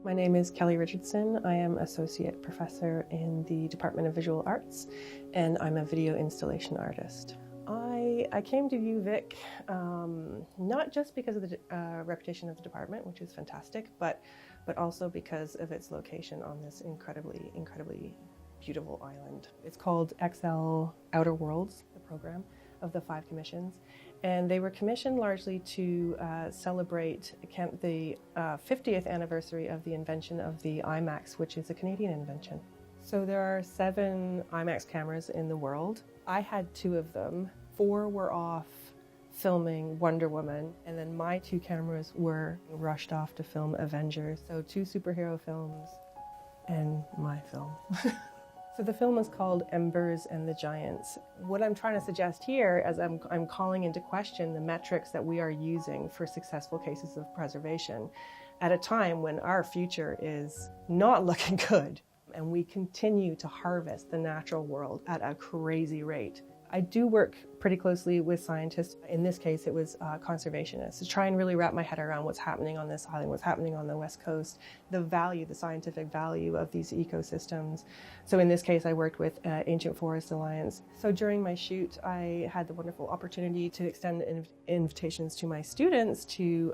My name is Kelly Richardson. I am Associate Professor in the Department of Visual Arts, and I'm a video installation artist. I came to UVic not just because of the reputation of the department, which is fantastic, but also because of its location on this incredibly beautiful island. It's called XL Outer Worlds, the program of the 5 commissions, and they were commissioned largely to celebrate the 50th anniversary of the invention of the IMAX, which is a Canadian invention. So there are 7 IMAX cameras in the world. I had 2 of them. 4 were off filming Wonder Woman, and then my 2 cameras were rushed off to film Avengers. So 2 superhero films and my film. So the film is called Embers and the Giants. What I'm trying to suggest here, as I'm calling into question the metrics that we are using for successful cases of preservation at a time when our future is not looking good and we continue to harvest the natural world at a crazy rate. I do work pretty closely with scientists. In this case, it was conservationists, to try and really wrap my head around what's happening on this island, what's happening on the West Coast, the scientific value of these ecosystems. So in this case, I worked with Ancient Forest Alliance. So during my shoot, I had the wonderful opportunity to extend invitations to my students to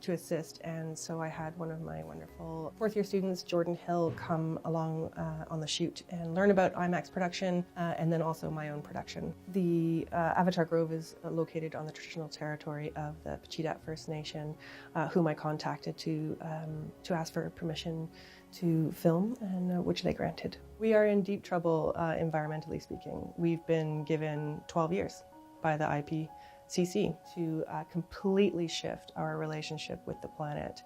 assist. And so I had one of my wonderful 4th year students, Jordan Hill, come along on the shoot and learn about IMAX production and then also my own production. The Avatar Grove is located on the traditional territory of the Pacheedaht First Nation, whom I contacted to ask for permission to film, and which they granted. We are in deep trouble, environmentally speaking. We've been given 12 years by the IPCC to completely shift our relationship with the planet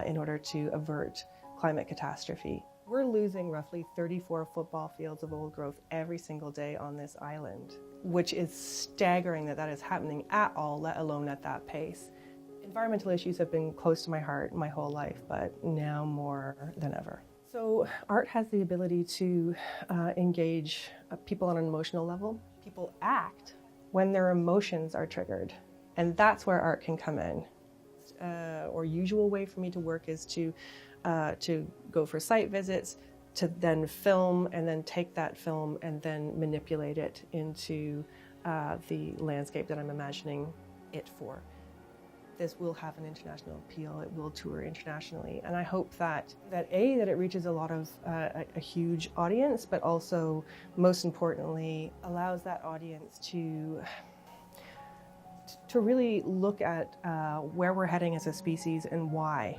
in order to avert climate catastrophe. We're losing roughly 34 football fields of old growth every single day on this island, which is staggering that is happening at all, let alone at that pace. Environmental issues have been close to my heart my whole life, but now more than ever. So art has the ability to engage people on an emotional level. People act when their emotions are triggered, and that's where art can come in. Or usual way for me to work is to go for site visits, to then film, and then take that film and then manipulate it into the landscape that I'm imagining it for. This will have an international appeal, it will tour internationally, and I hope that it reaches a lot of a huge audience, but also, most importantly, allows that audience to really look at where we're heading as a species and why.